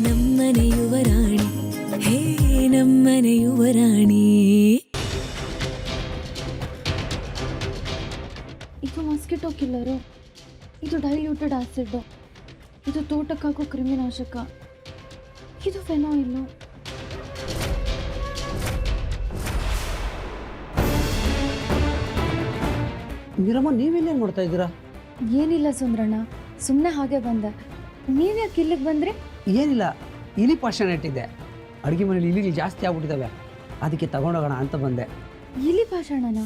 ನಮ್ಮನೆ ಯುವರಾಣಿ ಹೇ ನಮ್ಮನೆ ಯುವರಾಣಿ. ಇದು ಮಾಸ್ಕಿಟೋ ಕಿಲ್ಲರು, ಇದು ಡೈಲ್ಯೂಟೆಡ್ ಆಸಿಡ್, ಇದು ತೋಟಕ್ಕಾಗೋ ಕ್ರಿಮಿನಾಶಕ, ಇದು ಫೆನಾಯಿಲ್. ಮೀರಮ್ಮ ನೀವೆಲ್ಲೇನು ಮಾಡ್ತಾ ಇದ್ದೀರಾ? ಏನಿಲ್ಲ ಸುಂದ್ರಣ್ಣ, ಸುಮ್ಮನೆ ಹಾಗೆ ಬಂದೆ. ನೀವ್ಯಾಕೆ ಇಲ್ಲಿಗೆ ಬಂದ್ರಿ? ಏನಿಲ್ಲ, ಇಲಿ ಪಾಷಾಣ ಇಟ್ಟಿದ್ದೆ. ಅಡುಗೆ ಮನೇಲಿ ಇಲಿಗಳು ಜಾಸ್ತಿ ಆಗ್ಬಿಟ್ಟಿದ್ದಾವೆ, ಅದಕ್ಕೆ ತಗೊಂಡೋಗೋಣ ಅಂತ ಬಂದೆ. ಇಲಿ ಪಾಷಾಣನ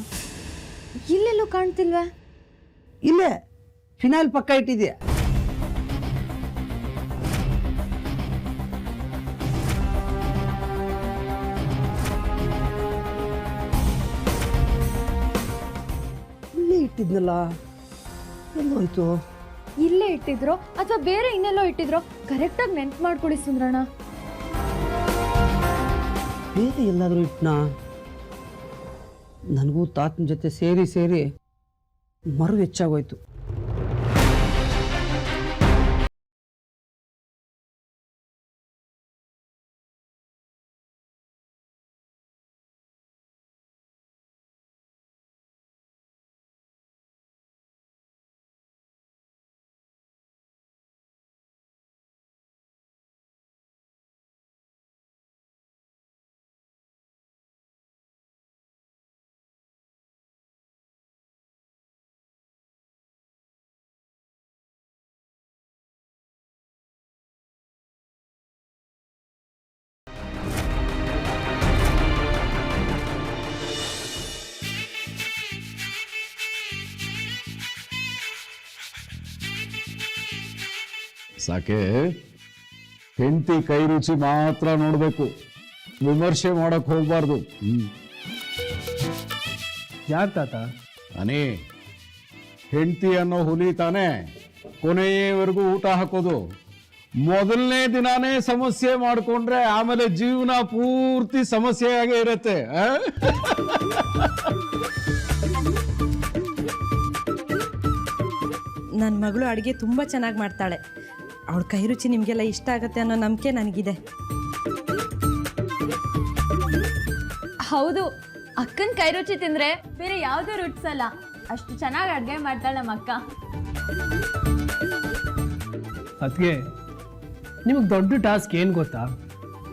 ಇಲ್ಲೆಲ್ಲೂ ಕಾಣ್ತಿಲ್ವಾ? ಇಲ್ಲೇ ಫಿನಾಯ್ಲ್ ಪಕ್ಕ ಇಟ್ಟಿದ್ದೆ. ಇಲ್ಲೇ ಇಟ್ಟಿದ್ನಲ್ಲ, ಎಲ್ಲೋಯ್ತು? ಇಲ್ಲೇ ಇಟ್ಟಿದ್ರೋ ಅಥವಾ ಬೇರೆ ಇನ್ನೆಲ್ಲೋ ಇಟ್ಟಿದ್ರೋ? ಕರೆಕ್ಟಾಗಿ ನೆನ್ಪು ಮಾಡ್ಕೊಳ್ಳಿ ಸುಂದ್ರಣ್ಣ. ಬೇರೆ ಎಲ್ಲಾದರೂ ಇಟ್ನಾ? ನನಗೂ ತಾತನ ಜೊತೆ ಸೇರಿ ಮರು ಹೆಚ್ಚಾಗೋಯ್ತು. ಸಾಕೆ ಹೆಂಡತಿ ಕೈ ರುಚಿ ಮಾತ್ರ ನೋಡ್ಬೇಕು, ವಿಮರ್ಶೆ ಮಾಡಕ್ ಹೋಗ್ಬಾರ್ದು. ಯಾಕೆ ತಾತ? ಅನೇ ಹೆಂಡತಿ ಅನ್ನೋ ಹುಲಿ ತಾನೇ ಕೊನೆಯವರೆಗೂ ಊಟ ಹಾಕೋದು. ಮೊದಲನೇ ದಿನಾನೇ ಸಮಸ್ಯೆ ಮಾಡ್ಕೊಂಡ್ರೆ ಆಮೇಲೆ ಜೀವನ ಪೂರ್ತಿ ಸಮಸ್ಯೆಯಾಗೇ ಇರತ್ತೆ. ನನ್ನ ಮಗಳು ಅಡುಗೆ ತುಂಬ ಚೆನ್ನಾಗಿ ಮಾಡ್ತಾಳೆ. ಅವಳ ಕೈ ರುಚಿ ನಿಮಗೆಲ್ಲ ಇಷ್ಟ ಆಗುತ್ತೆ ಅನ್ನೋ ನಂಬಿಕೆ ನನಗಿದೆ. ಹೌದು, ಅಕ್ಕನ ಕೈ ರುಚಿ ತಿಂದ್ರೆ ಬೇರೆ ಯಾವುದೂ ರುಚಿಸಲ್ಲ. ಅಷ್ಟು ಚೆನ್ನಾಗಿ ಅಡುಗೆ ಮಾಡ್ತಾಳೆ ನಮ್ಮ ಅಕ್ಕ. ಅದಕ್ಕೆ ನಿಮಗೆ ದೊಡ್ಡ ಟಾಸ್ಕ್ ಏನು ಗೊತ್ತಾ?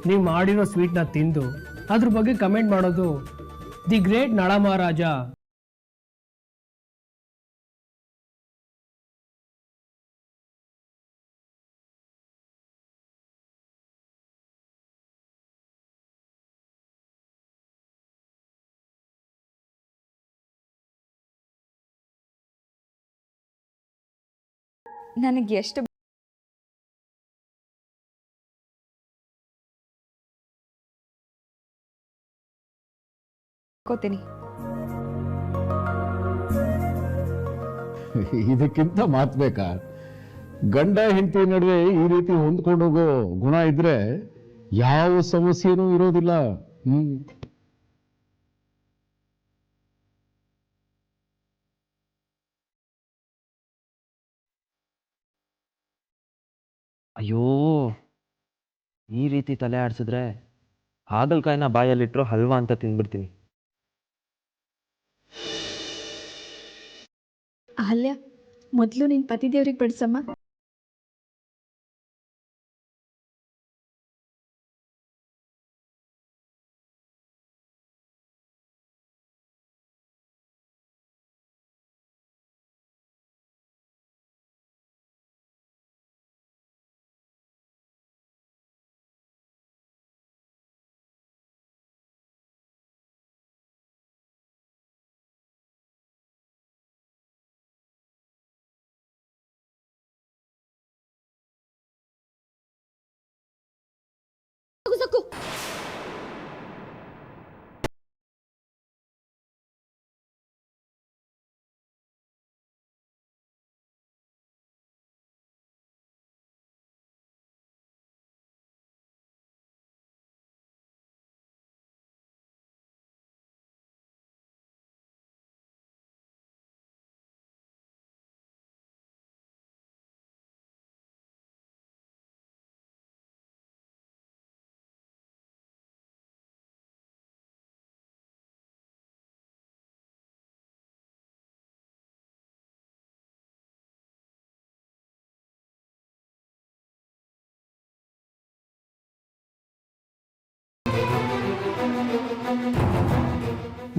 ನೀವು ಮಾಡಿರೋ ಸ್ವೀಟ್ನ ತಿಂದು ಅದ್ರ ಬಗ್ಗೆ ಕಮೆಂಟ್ ಮಾಡೋದು. ದಿ ಗ್ರೇಟ್ ನಳ ಮಹಾರಾಜ ನನಗೆ ಎಷ್ಟು ಕೋತೀನಿ. ಇದಕ್ಕಿಂತ ಮಾತ್ ಬೇಕಾ? ಗಂಡ ಹೆಂಡತಿ ನಡುವೆ ಈ ರೀತಿ ಹೊಂದ್ಕೊಂಡೋಗೋ ಗುಣ ಇದ್ರೆ ಯಾವ ಸಮಸ್ಯೆನೂ ಇರೋದಿಲ್ಲ. ಅಯ್ಯೋ, ಈ ರೀತಿ ತಲೆ ಆಡಿಸಿದ್ರೆ ಹಾಗಲಕಾಯಿನ ಬಾಯಲ್ಲಿಟ್ಟರು ಹಲ್ವಾ ಅಂತ ತಿಂದ್ಬಿಡ್ತೀನಿ. ಅಹಲ್ಯ, ಮೊದಲು ನಿನ್ನ ಪತಿದೇವ್ರಿಗೆ ಬಡಿಸಮ್ಮ.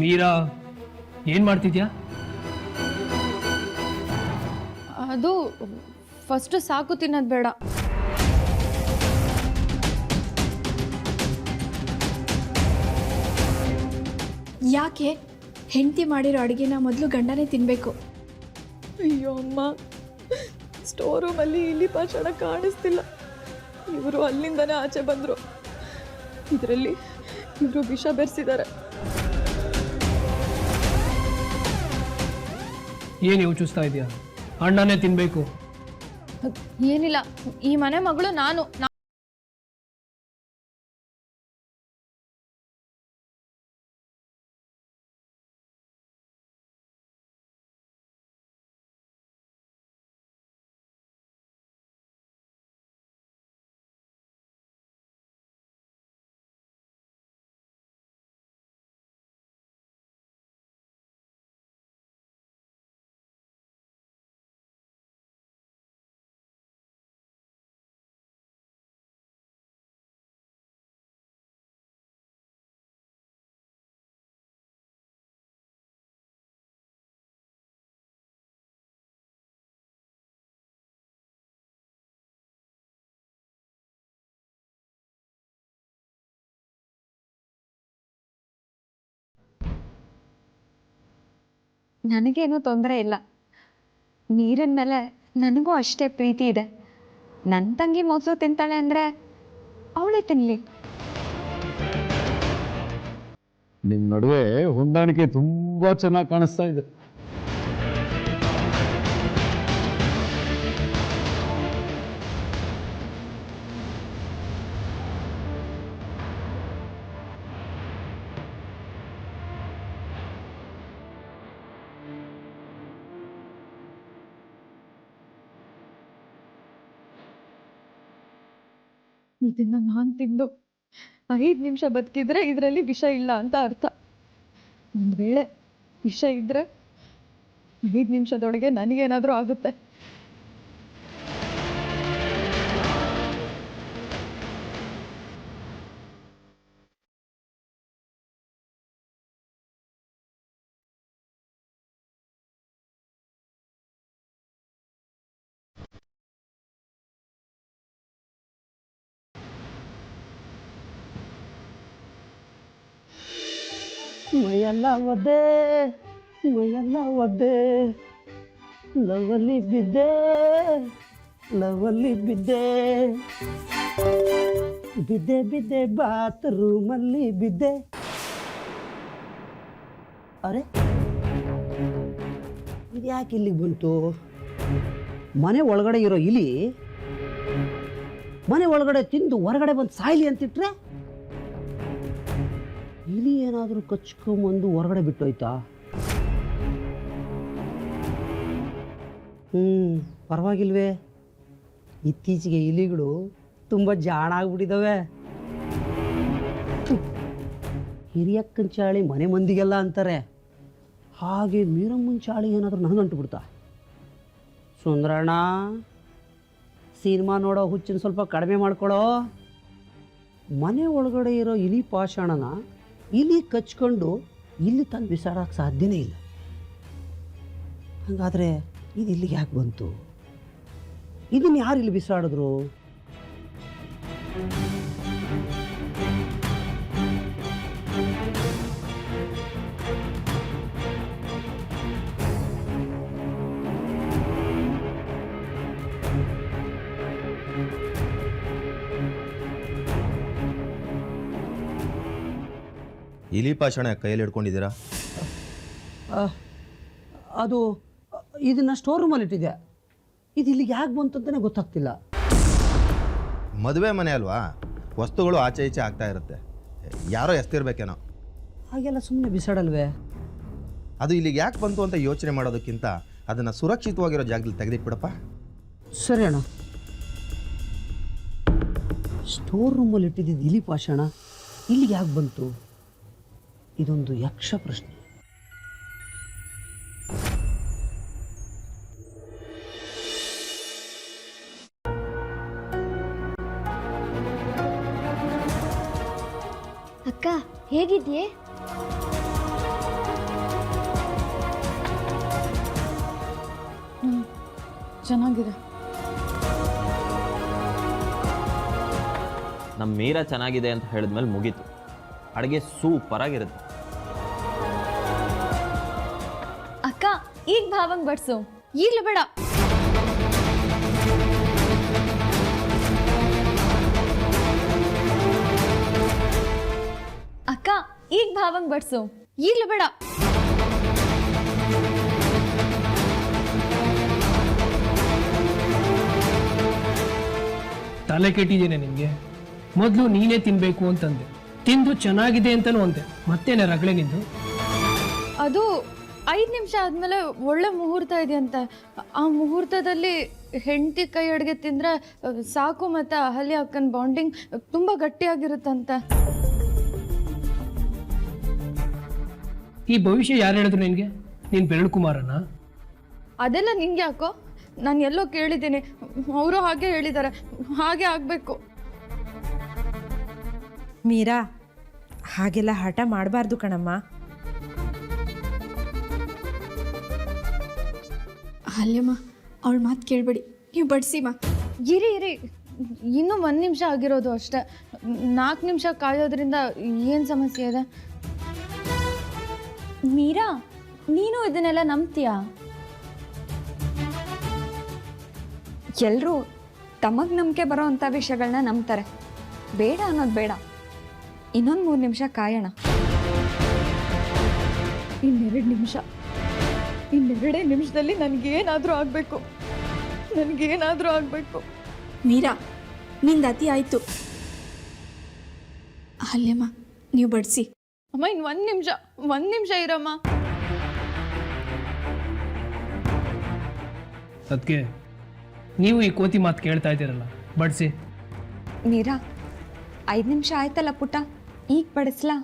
ಮೀರಾ ಏನು ಮಾಡ್ತಿದ್ಯಾ? ಅದು ಫಸ್ಟು ಸಾಕು ತಿನ್ನೋದು ಬೇಡ. ಯಾಕೆ ಹೆಂಡತಿ ಮಾಡಿರೋ ಅಡುಗೆನ ಮೊದಲು ಗಂಡನೇ ತಿನ್ನಬೇಕು? ಅಯ್ಯೋ ಅಮ್ಮ, ಸ್ಟೋರ್ ರೂಮಲ್ಲಿ ಇಲಿ ಪಾಷಾಣ ಕಾಣಿಸ್ತಿಲ್ಲ. ಇವರು ಅಲ್ಲಿಂದನೇ ಆಚೆ ಬಂದರು. ಇದರಲ್ಲಿ ಇವರು ವಿಷ ಬೆರೆಸಿದ್ದಾರೆ. ಏನು ಯೋಚಿಸ್ತಾ ಇದೆಯಾ? ಅಣ್ಣನೇ ತಿನ್ನಬೇಕು. ಏನಿಲ್ಲ, ಈ ಮನೆ ಮಗಳು ನಾನು. ನನಗೇನೂ ತೊಂದರೆ ಇಲ್ಲ. ನೀರಿನ ಮೇಲೆ ನನಗೂ ಅಷ್ಟೇ ಪ್ರೀತಿ ಇದೆ. ನನ್ನ ತಂಗಿ ಮೊಸರು ತಿಂತಾಳೆ ಅಂದರೆ ಅವಳೇ ತಿನ್ನಲಿ. ನಿಮ್ಮ ನಡುವೆ ಹೊಂದಾಣಿಕೆ ತುಂಬಾ ಚೆನ್ನಾಗಿ ಕಾಣಿಸ್ತಾ ಇದೆ. ಇದನ್ನ ನಾನು ತಿಂದು 5 ನಿಮಿಷ ಬದುಕಿದ್ರೆ ಇದರಲ್ಲಿ ವಿಷ ಇಲ್ಲ ಅಂತ ಅರ್ಥ. ಒಂದು ವೇಳೆ ವಿಷ ಇದ್ರೆ 5 ನಿಮಿಷದೊಳಗೆ ನನಗೇನಾದರೂ ಆಗುತ್ತೆ. ಮೈಯೆಲ್ಲ ಒದ್ದೆ, ಮೈಯೆಲ್ಲ ಒದ್ದೆ, ಲವಲ್ಲಿ ಬಿದ್ದೆ, ಲವಲ್ಲಿ ಬಿದ್ದೆ, ಬಿದ್ದೆ ಬಿದ್ದೆ ಬಾತ್ರೂಮಲ್ಲಿ ಬಿದ್ದೆ. ಅರೆ, ಇದು ಯಾಕೆ ಇಲ್ಲಿಗೆ ಬಂತು? ಮನೆ ಒಳಗಡೆ ಇರೋ ಇಲಿ ಮನೆ ಒಳಗಡೆ ತಿಂದು ಹೊರಗಡೆ ಬಂದು ಸಾಯ್ಲಿ ಅಂತಿಟ್ರೆ ಇಲಿ ಏನಾದರೂ ಕಚ್ಕೊಂಬಂದು ಹೊರಗಡೆ ಬಿಟ್ಟೋಯ್ತಾ? ಪರವಾಗಿಲ್ವೇ, ಇತ್ತೀಚೆಗೆ ಇಲಿಗಳು ತುಂಬ ಜಾಣ ಆಗ್ಬಿಟ್ಟಿದ್ದಾವೆ. ಹಿರಿಯಕ್ಕನ ಚಾಳಿ ಮನೆ ಮಂದಿಗೆಲ್ಲ ಅಂತಾರೆ, ಹಾಗೆ ಮೀರಮ್ಮನ ಚಾಳಿ ಏನಾದರೂ ನನಗಂಟು ಬಿಡ್ತಾ? ಸುಂದರಣ್ಣ, ಸಿನಿಮಾ ನೋಡೋ ಹುಚ್ಚನ್ನು ಸ್ವಲ್ಪ ಕಡಿಮೆ ಮಾಡ್ಕೊಳ್ಳೋ. ಮನೆ ಒಳಗಡೆ ಇರೋ ಇಲಿ ಪಾಷಾಣನ ಇಲಿ ಕಚ್ಕೊಂಡು ಇಲ್ಲಿ ತಂದು ಬಿಸಾಡೋಕ್ಕೆ ಸಾಧ್ಯನೇ ಇಲ್ಲ. ಹಾಗಾದರೆ ಇದು ಇಲ್ಲಿಗೆ ಯಾಕೆ ಬಂತು? ಇದನ್ನು ಯಾರು ಇಲ್ಲಿ ಬಿಸಾಡಿದ್ರು? ಇಲಿ ಪಾಷಾಣ ಕೈಯಲ್ಲಿ ಹಿಡ್ಕೊಂಡಿದ್ದೀರಾ? ಅದು ಇದನ್ನು ಸ್ಟೋರ್ ರೂಮಲ್ಲಿ ಇಟ್ಟಿದೆ. ಇದು ಇಲ್ಲಿಗೆ ಯಾಕೆ ಬಂತು ಅಂತಲೇ ಗೊತ್ತಾಗ್ತಿಲ್ಲ. ಮದುವೆ ಮನೆ ಅಲ್ವಾ, ವಸ್ತುಗಳು ಆಚೆ ಈಚೆ ಆಗ್ತಾ ಇರುತ್ತೆ, ಯಾರೋ ಎಸ್ತಿರ್ಬೇಕೇನೋ. ಹಾಗೆಲ್ಲ ಸುಮ್ಮನೆ ಬಿಸಾಡಲ್ವೇ? ಅದು ಇಲ್ಲಿಗೆ ಯಾಕೆ ಬಂತು ಅಂತ ಯೋಚನೆ ಮಾಡೋದಕ್ಕಿಂತ ಅದನ್ನು ಸುರಕ್ಷಿತವಾಗಿರೋ ಜಾಗದಲ್ಲಿ ತೆಗೆದಿಟ್ಬಿಡಪ್ಪ. ಸರಿ ಅಣ್ಣ. ಸ್ಟೋರ್ ರೂಮಲ್ಲಿ ಇಟ್ಟಿದ್ದು ಇಲಿ ಪಾಷಾಣ ಇಲ್ಲಿಗೆ ಯಾಕೆ ಬಂತು? ಇದೊಂದು ಯಕ್ಷ ಪ್ರಶ್ನೆ. ಅಕ್ಕ ಹೇಗಿದ್ಯೆ? ಚೆನ್ನಾಗಿದೆ. ನಮ್ಮ ಮೀರಾ ಚೆನ್ನಾಗಿದೆ ಅಂತ ಹೇಳಿದ್ಮೇಲೆ ಮುಗೀತು. ಅಡುಗೆ ಸೂಪರಾಗಿರುತ್ತೆ. ಅಕ್ಕ ಈಗ ಭಾವಂಗ್ ಬಡ್ಸು. ಈಗಲೇ ಬೇಡ. ಅಕ್ಕ ಈಗ ಭಾವಂಗ್ ಬಡ್ಸು. ಈಗಲೇ ಬೇಡ. ತಲೆ ಕೆಟ್ಟಿದ್ದೇನೆ ನಿನಗೆ. ಮೊದಲು ನೀನೇ ತಿನ್ನಬೇಕು ಅಂತಂದೆ, ತಿಂದು ಚೆನ್ನಾಗಿದೆ ಅಂತಲೂ ಅಂದೆ, ಮತ್ತೇನೆ ರಗಳೆ ನಿಂದು? ಅದು 5 ನಿಮಿಷ ಆದಮೇಲೆ ಒಳ್ಳೆ ಮುಹೂರ್ತ ಇದೆಯಂತೆ. ಆ ಮುಹೂರ್ತದಲ್ಲಿ ಹೆಂಡತಿ ಕೈ ಅಡುಗೆ ತಿಂದರೆ ಸಾಕು ಮತ್ತು ಅಹಲ್ಯ ಅಕ್ಕನ ಬಾಂಡಿಂಗ್ ತುಂಬ ಗಟ್ಟಿಯಾಗಿರುತ್ತಂತೆ. ಈ ಭವಿಷ್ಯ ಯಾರು ಹೇಳಿದ್ರು ನಿನಗೆ? ನೀನು ಬೆರಳು ಕುಮಾರನ? ಅದೆಲ್ಲ ನಿಂಗೆ ಯಾಕೋ? ನಾನು ಎಲ್ಲೋ ಕೇಳಿದ್ದೀನಿ, ಅವರು ಹಾಗೆ ಹೇಳಿದ್ದಾರೆ, ಹಾಗೆ ಆಗಬೇಕು. ಮೀರಾ, ಹಾಗೆಲ್ಲ ಹಠ ಮಾಡಬಾರ್ದು ಕಣಮ್ಮ. ಅಲ್ಲೇಮ್ಮ, ಅವಳ ಮಾತು ಕೇಳಬೇಡಿ, ನೀವು ಬಡಿಸಿಮ್ಮ. ಇರಿ ಇನ್ನೂ 1 ನಿಮಿಷ ಆಗಿರೋದು ಅಷ್ಟೇ. 4 ನಿಮಿಷ ಕಾಯೋದ್ರಿಂದ ಏನು ಸಮಸ್ಯೆ ಇದೆ? ಮೀರಾ, ನೀನು ಇದನ್ನೆಲ್ಲ ನಂಬ್ತೀಯಾ? ಎಲ್ಲರೂ ತಮಗೆ ನಂಬಿಕೆ ಬರೋ ಅಂಥ ವಿಷಯಗಳನ್ನ ನಂಬ್ತಾರೆ. ಬೇಡ ಅನ್ನೋದು ಬೇಡ. ಇನ್ನೊಂದು 3 ನಿಮಿಷ ಕಾಯೋಣ. ಇನ್ನೆರಡು ನಿಮಿಷ. ಇನ್ನೆರಡೇ ನಿಮಿಷದಲ್ಲಿ ನನಗೇನಾದರೂ ಆಗಬೇಕು. ಮೀರಾ, ನಿಂದ ಅತಿ ಆಯಿತು. ಅಲ್ಲೇಮ್ಮ, ನೀವು ಬಡಿಸಿ. ಅಮ್ಮ, ಇನ್ನು 1 ನಿಮಿಷ ಇರಮ್ಮ. ಅದಕ್ಕೆ ನೀವು ಈ ಕೋತಿ ಮಾತು ಕೇಳ್ತಾ ಇದ್ದೀರಲ್ಲ, ಬಡಿಸಿ. ಮೀರಾ, 5 ನಿಮಿಷ ಆಯ್ತಲ್ಲ ಪುಟ್ಟ, ಈಗ ಬಡಿಸ್ಲಾ?